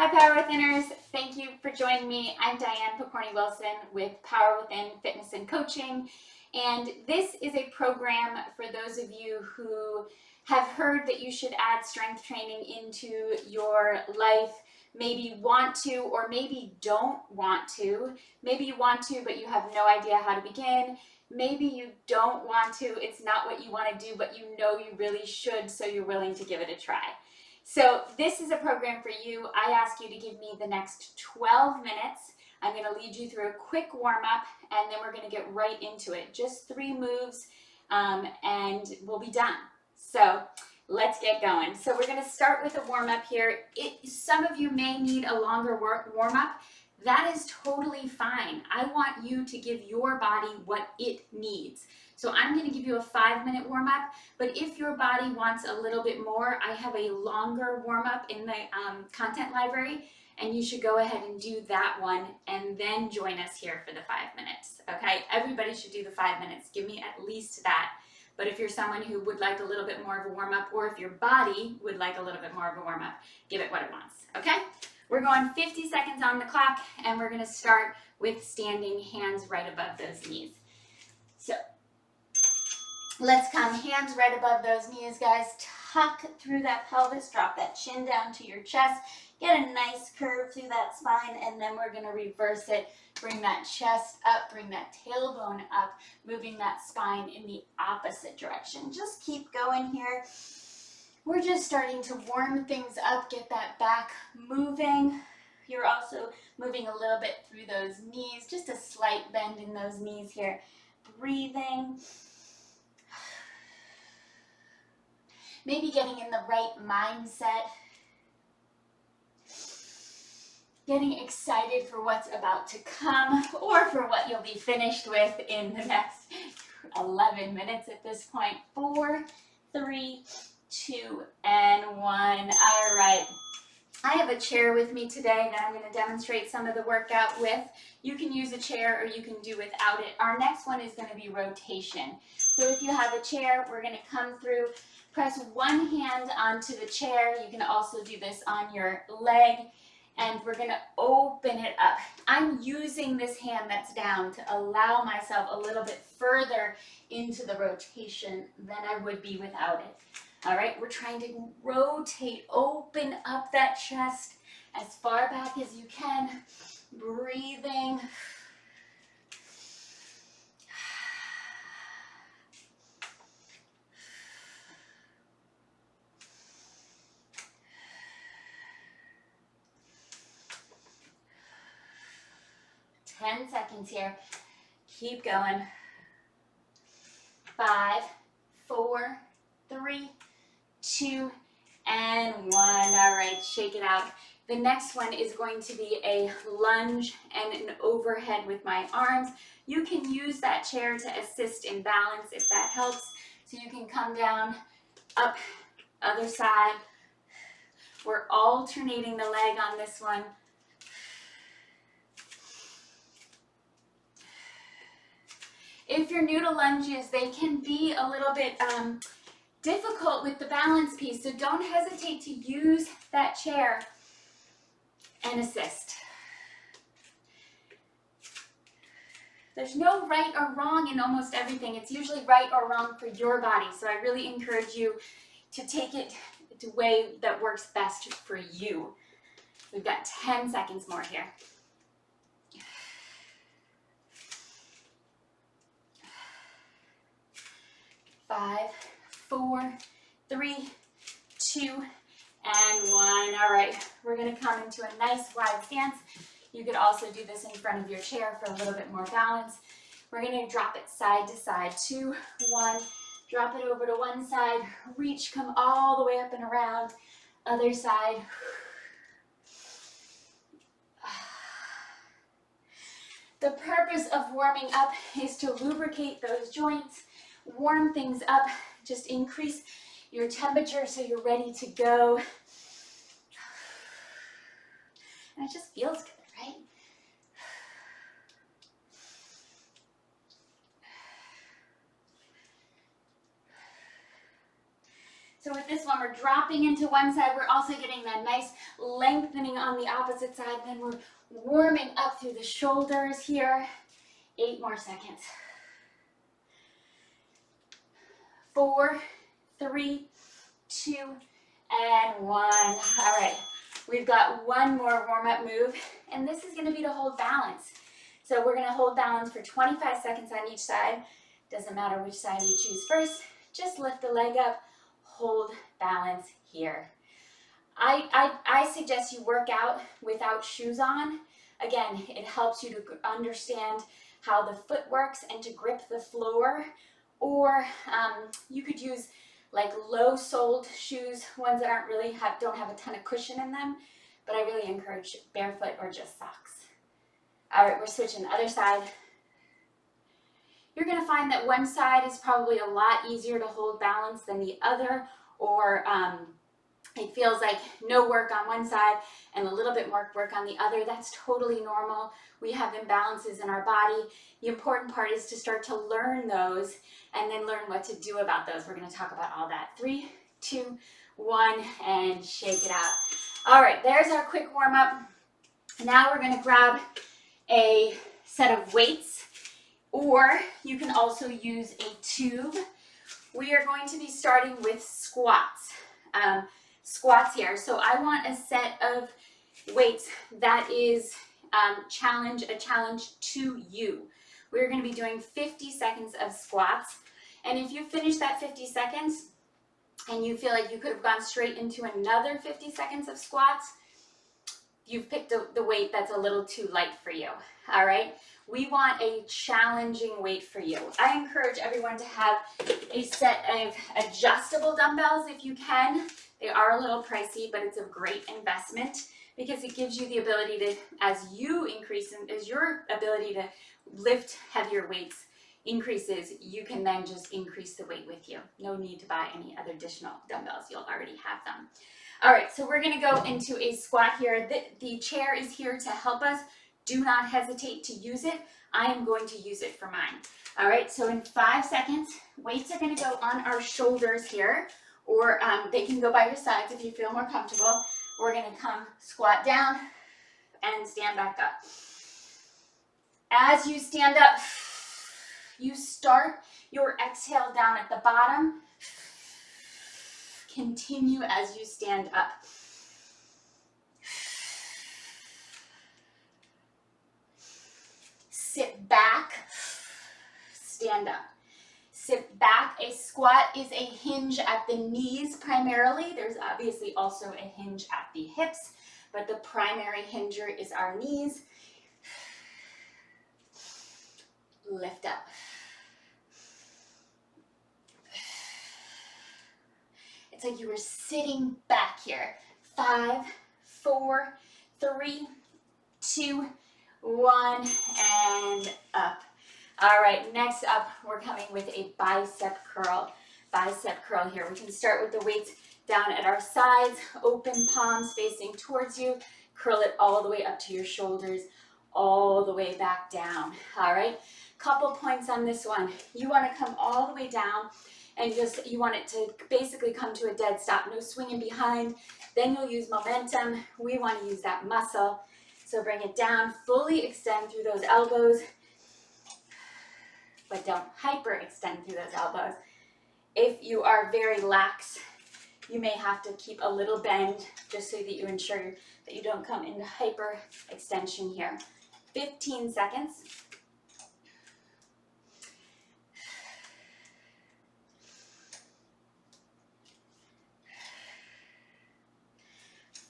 Hi Power Withiners, thank you for joining me. I'm Diane Picorni-Wilson with Power Within Fitness and Coaching, and this is a program for those of you who have heard that you should add strength training into your life, maybe want to or maybe don't want to. Maybe you want to but you have no idea how to begin. Maybe you don't want to, it's not what you want to do, but you know you really should, so you're willing to give it a try. So this is a program for you. I ask you to give me the next 12 minutes. I'm going to lead you through a quick warm-up, and then we're going to get right into it. Just 3 moves, and we'll be done. So let's get going. So we're going to start with a warm-up here. Some of you may need a longer warm-up. That is totally fine. I want you to give your body what it needs. So I'm going to give you a 5-minute warm-up, but if your body wants a little bit more, I have a longer warm-up in the content library, and you should go ahead and do that one and then join us here for the 5 minutes, okay? Everybody should do the 5 minutes. Give me at least that. But if you're someone who would like a little bit more of a warm-up, or if your body would like a little bit more of a warm-up, give it what it wants, okay? We're going 50 seconds on the clock, and we're going to start with standing, hands right above those knees. So let's come hands right above those knees, guys. Tuck through that pelvis, drop that chin down to your chest, get a nice curve through that spine, and then we're going to reverse it. Bring that chest up, bring that tailbone up, moving that spine in the opposite direction. Just keep going here. We're just starting to warm things up, get that back moving. You're also moving a little bit through those knees, just a slight bend in those knees here. Breathing. Maybe getting in the right mindset. Getting excited for what's about to come, or for what you'll be finished with in the next 11 minutes at this point. 4, 3, 2, and 1. All right. I have a chair with me today that I'm going to demonstrate some of the workout with. You can use a chair or you can do without it. Our next one is going to be rotation. So if you have a chair, we're going to come through, press one hand onto the chair. You can also do this on your leg, and we're going to open it up. I'm using this hand that's down to allow myself a little bit further into the rotation than I would be without it. All right, we're trying to rotate, open up that chest as far back as you can, breathing. Ten seconds here. Keep going. 5, 4, 3, 2, and 1. All right, shake it out. The next one is going to be a lunge and an overhead with my arms. You can use that chair to assist in balance if that helps. So you can come down, up, other side. We're alternating the leg on this one. If you're new to lunges, they can be a little bit difficult with the balance piece, so don't hesitate to use that chair and assist. There's no right or wrong in almost everything. It's usually right or wrong for your body, so I really encourage you to take it the way that works best for you. We've got 10 seconds more here. 5, 4, 3, 2, and 1. All right, we're going to come into a nice wide stance. You could also do this in front of your chair for a little bit more balance. We're going to drop it side to side. 2, 1, drop it over to one side, reach, come all the way up and around, other side. The purpose of warming up is to lubricate those joints, warm things up, just increase your temperature so you're ready to go. And it just feels good, right? So with this one, we're dropping into one side. We're also getting that nice lengthening on the opposite side. Then we're warming up through the shoulders here. 8 more seconds. 4, 3, 2, and 1. All right, we've got one more warm-up move, and this is going to be to hold balance. So we're going to hold balance for 25 seconds on each side. Doesn't matter which side you choose first. Just lift the leg up, hold balance here. I suggest you work out without shoes on. Again, it helps you to understand how the foot works and to grip the floor. Or you could use like low-soled shoes, ones that aren't really don't have a ton of cushion in them. But I really encourage barefoot or just socks. All right, we're switching the other side. You're going to find that one side is probably a lot easier to hold balance than the other, or it feels like no work on one side and a little bit more work on the other. That's totally normal. We have imbalances in our body. The important part is to start to learn those and then learn what to do about those. We're going to talk about all that. 3, 2, 1, and shake it out. All right, there's our quick warm up. Now we're going to grab a set of weights, or you can also use a tube. We are going to be starting with squats. Squats here. So I want a set of weights that is a challenge to you. We're going to be doing 50 seconds of squats. And if you finish that 50 seconds and you feel like you could have gone straight into another 50 seconds of squats, you've picked the weight that's a little too light for you. All right. We want a challenging weight for you. I encourage everyone to have a set of adjustable dumbbells if you can. They are a little pricey, but it's a great investment because it gives you the ability to, as your ability to lift heavier weights increases, you can then just increase the weight with you. No need to buy any other additional dumbbells. You'll already have them. All right, so we're going to go into a squat here. The chair is here to help us. Do not hesitate to use it. I am going to use it for mine. All right, so in 5 seconds, weights are going to go on our shoulders here, or they can go by your sides if you feel more comfortable. We're going to come squat down and stand back up. As you stand up, you start your exhale down at the bottom. Continue as you stand up. Sit back, stand up. Sit back. A squat is a hinge at the knees primarily. There's obviously also a hinge at the hips, but the primary hinger is our knees. Lift up. It's like you were sitting back here. 5, 4, 3, 2, 1, and up. All right, next up, we're coming with a bicep curl. Bicep curl here. We can start with the weights down at our sides, open palms facing towards you. Curl it all the way up to your shoulders, all the way back down. All right, couple points on this one. You want to come all the way down and you want it to basically come to a dead stop. No swinging behind. Then you'll use momentum. We want to use that muscle. So bring it down, fully extend through those elbows, but don't hyperextend through those elbows. If you are very lax, you may have to keep a little bend just so that you ensure that you don't come into hyperextension here. 15 seconds.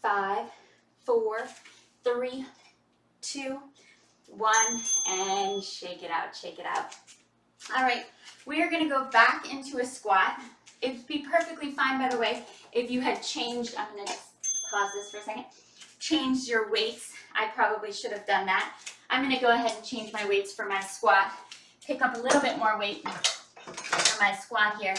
5, 4, 3, 2, 1, and shake it out, shake it out. All right, we are gonna go back into a squat. It'd be perfectly fine, by the way, if you had changed, I'm gonna just pause this for a second, changed your weights. I probably should have done that. I'm gonna go ahead and change my weights for my squat. Pick up a little bit more weight for my squat here.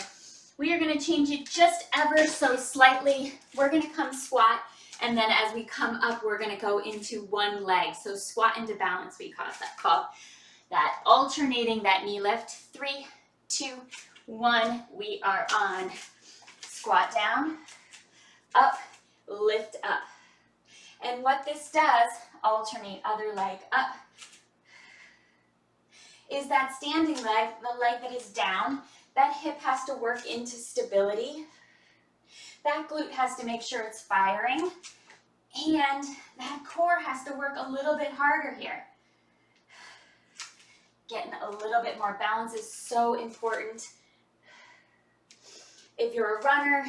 We are gonna change it just ever so slightly. We're gonna come squat, and then as we come up, we're gonna go into one leg. So squat into balance, we call that. Alternating that knee lift. 3, 2, 1, we are on Squat down, up, lift up. And what this does, alternate other leg up, is that standing leg, the leg that is down, that hip has to work into stability. That glute has to make sure it's firing. And that core has to work a little bit harder here. Getting a little bit more balance is so important. If you're a runner,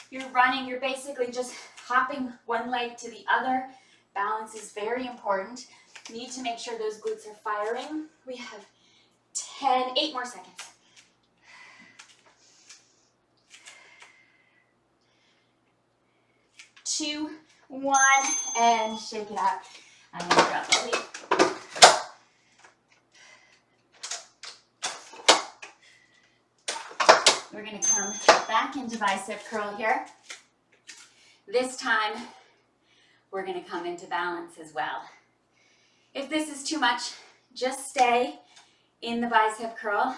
you're running, you're basically just hopping one leg to the other. Balance is very important. You need to make sure those glutes are firing. We have 8 more seconds. 2, 1, and shake it out. I'm gonna drop the weight. We're gonna come back into bicep curl here. This time, we're gonna come into balance as well. If this is too much, just stay in the bicep curl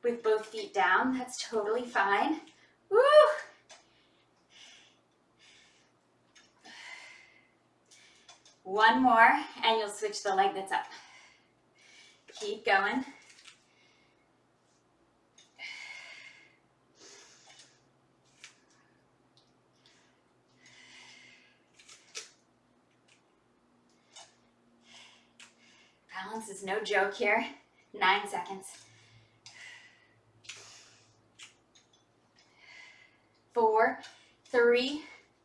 with both feet down. That's totally fine. Woo! One more, and you'll switch the leg that's up. Keep going. Balance is no joke here. 9 seconds. 4, 3,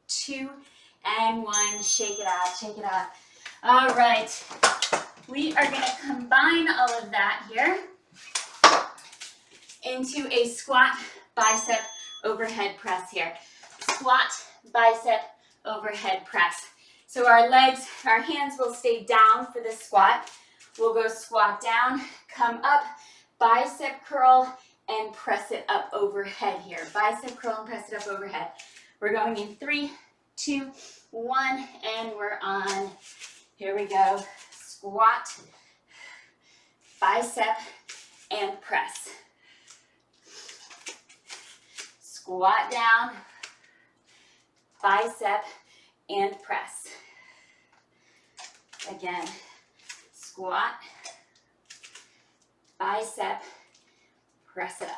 2, and 1. Shake it out, shake it out. All right. We are going to combine all of that here into a squat, bicep, overhead press here. Squat, bicep, overhead press. So our legs, our hands will stay down for the squat. We'll go squat down, come up, bicep curl, and press it up overhead here. Bicep curl and press it up overhead. We're going in 3, 2, 1, and we're on. Here we go. Squat, bicep, and press. Squat down, bicep, and press. Again, squat, bicep, press it up.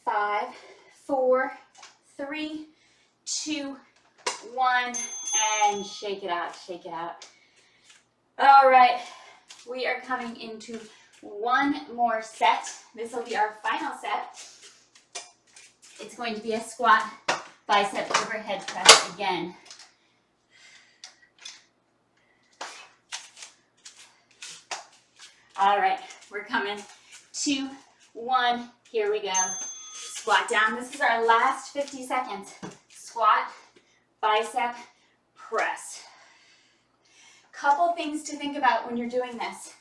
Five, 4, 3, 2, 1, and shake it out, shake it out. All right, we are coming into one more set. This will be our final set. It's going to be a squat, bicep, overhead press again. All right, we're coming. 2, 1, here we go. Squat down. This is our last 50 seconds. Squat, bicep, press. Couple things to think about when you're doing this.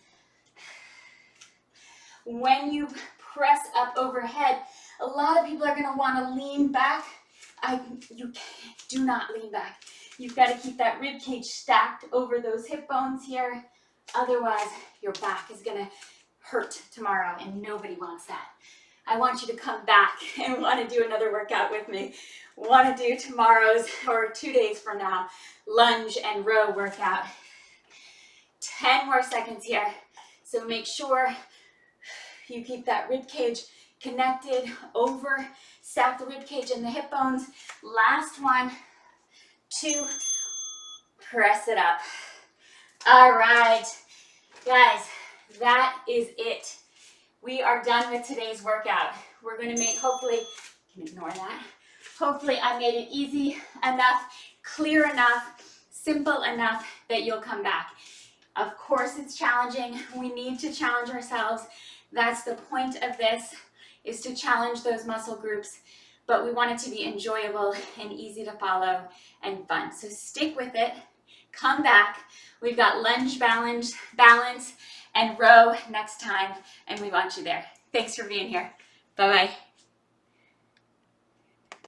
When you press up overhead, a lot of people are going to want to lean back. You do not lean back. You've got to keep that rib cage stacked over those hip bones here. Otherwise, your back is going to hurt tomorrow, and nobody wants that. I want you to come back and want to do another workout with me. Want to do tomorrow's, or 2 days from now, lunge and row workout. 10 more seconds here. So make sure you keep that rib cage connected over, stack the rib cage and the hip bones. Last 1, 2, press it up. All right, guys, that is it. We are done with today's workout. We're going to make, hopefully, you can ignore that. Hopefully I made it easy enough, clear enough, simple enough that you'll come back. Of course it's challenging. We need to challenge ourselves. That's the point of this, is to challenge those muscle groups, but we want it to be enjoyable and easy to follow and fun. So stick with it. Come back. We've got lunge balance, and row next time, and we want you there. Thanks for being here. Bye-bye.